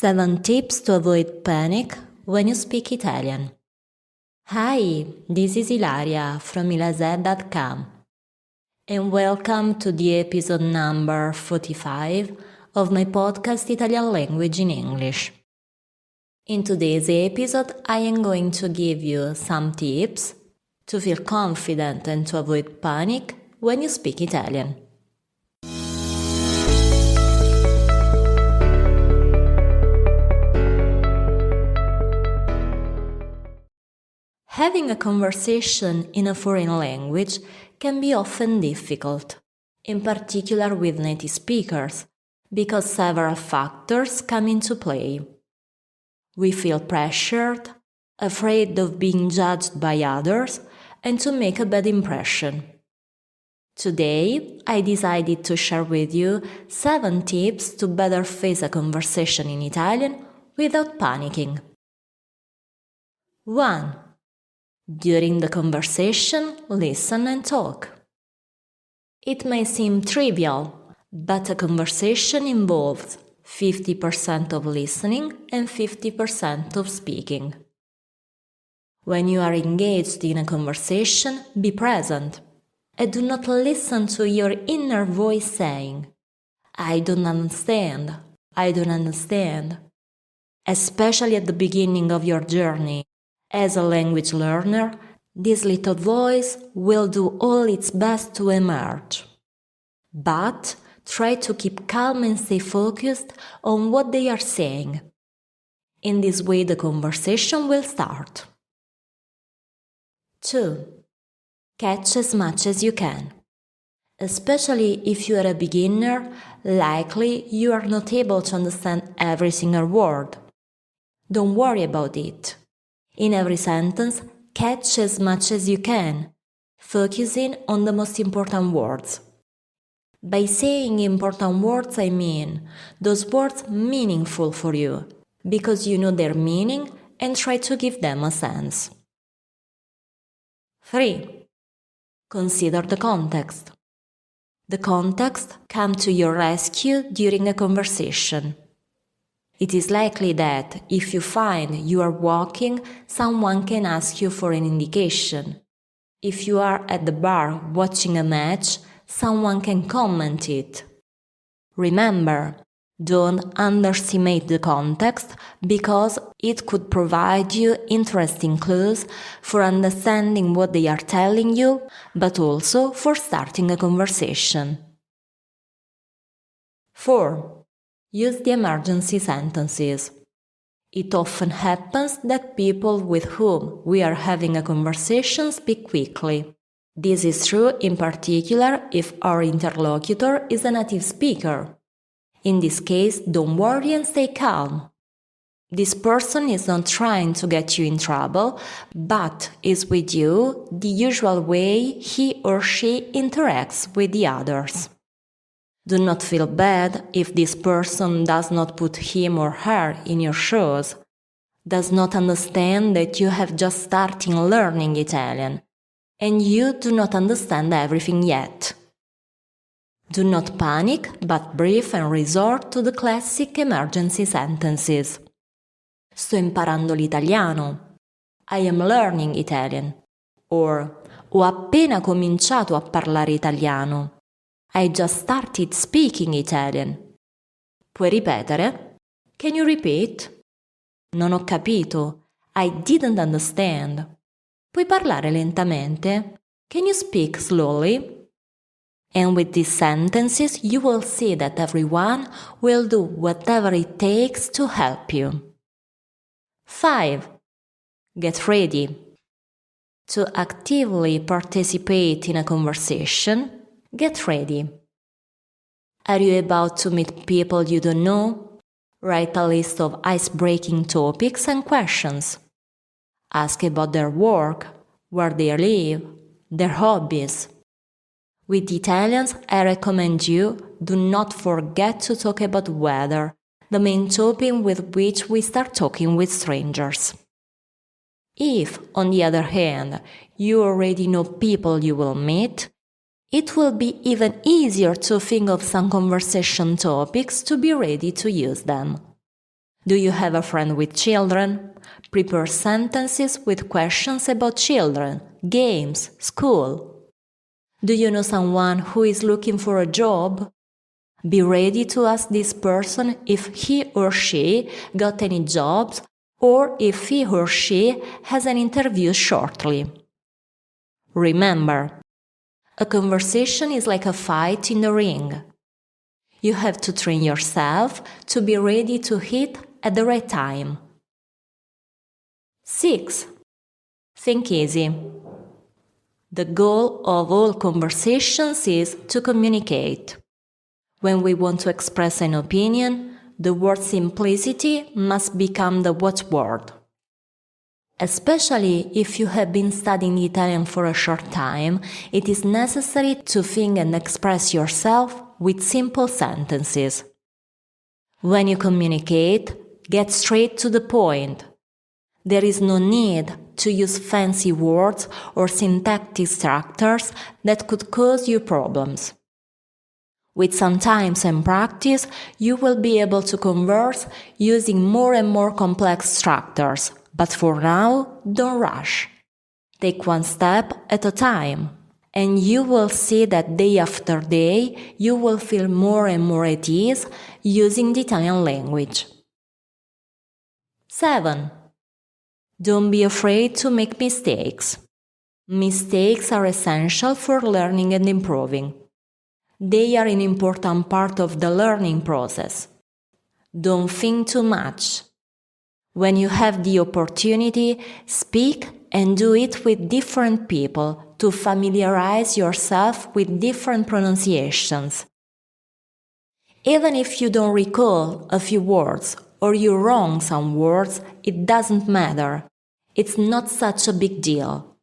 7 tips to avoid panic when you speak Italian. Hi, this is Ilaria from ilazed.com and welcome to the episode number 45 of my podcast Italian Language in English. In today's episode, I am going to give you some tips to feel confident and to avoid panic when you speak Italian. Having a conversation in a foreign language can be often difficult, in particular with native speakers, because several factors come into play. We feel pressured, afraid of being judged by others, and to make a bad impression. Today, I decided to share with you 7 tips to better face a conversation in Italian without panicking. 1. During the conversation, listen and talk. It may seem trivial, but a conversation involves 50% of listening and 50% of speaking. When you are engaged in a conversation, be present and do not listen to your inner voice saying, I don't understand, especially at the beginning of your journey. As a language learner, this little voice will do all its best to emerge. But try to keep calm and stay focused on what they are saying. In this way, the conversation will start. 2. Catch as much as you can. Especially if you are a beginner, likely you are not able to understand every single word. Don't worry about it. In every sentence, catch as much as you can, focusing on the most important words. By saying important words, I mean those words meaningful for you, because you know their meaning and try to give them a sense. 3. Consider the context. The context comes to your rescue during a conversation. It is likely that if you find you are walking, someone can ask you for an indication. If you are at the bar watching a match, someone can comment it. Remember, don't underestimate the context because it could provide you interesting clues for understanding what they are telling you, but also for starting a conversation. 4. Use the emergency sentences. It often happens that people with whom we are having a conversation speak quickly. This is true in particular if our interlocutor is a native speaker. In this case, don't worry and stay calm. This person is not trying to get you in trouble, but is with you the usual way he or she interacts with the others. Do not feel bad if this person does not put him or her in your shoes, does not understand that you have just started learning Italian, and you do not understand everything yet. Do not panic, but breathe and resort to the classic emergency sentences. Sto imparando l'italiano. I am learning Italian. Or, ho appena cominciato a parlare italiano. I just started speaking Italian. Puoi ripetere? Can you repeat? Non ho capito. I didn't understand. Puoi parlare lentamente? Can you speak slowly? And with these sentences, you will see that everyone will do whatever it takes to help you. 5. Get ready. To actively participate in a conversation, get ready. Are you about to meet people you don't know? Write a list of ice-breaking topics and questions. Ask about their work, where they live, their hobbies. With Italians, I recommend you do not forget to talk about weather, the main topic with which we start talking with strangers. If, on the other hand, you already know people you will meet, it will be even easier to think of some conversation topics to be ready to use them. Do you have a friend with children? Prepare sentences with questions about children, games, school. Do you know someone who is looking for a job? Be ready to ask this person if he or she got any jobs or if he or she has an interview shortly. Remember, a conversation is like a fight in the ring. You have to train yourself to be ready to hit at the right time. 6. Think easy. The goal of all conversations is to communicate. When we want to express an opinion, the word simplicity must become the watchword. Especially if you have been studying Italian for a short time, it is necessary to think and express yourself with simple sentences. When you communicate, get straight to the point. There is no need to use fancy words or syntactic structures that could cause you problems. With some time and practice, you will be able to converse using more and more complex structures, but for now, don't rush. Take one step at a time, and you will see that day after day, you will feel more and more at ease using the Italian language. 7. Don't be afraid to make mistakes. Mistakes are essential for learning and improving. They are an important part of the learning process. Don't think too much. When you have the opportunity, speak and do it with different people to familiarize yourself with different pronunciations. Even if you don't recall a few words or you wrong some words, it doesn't matter. It's not such a big deal.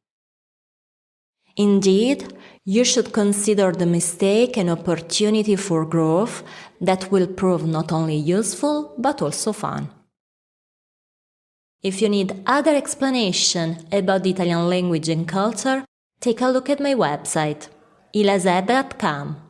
Indeed, you should consider the mistake an opportunity for growth that will prove not only useful but also fun. If you need other explanation about the Italian language and culture, take a look at my website, ilazed.com.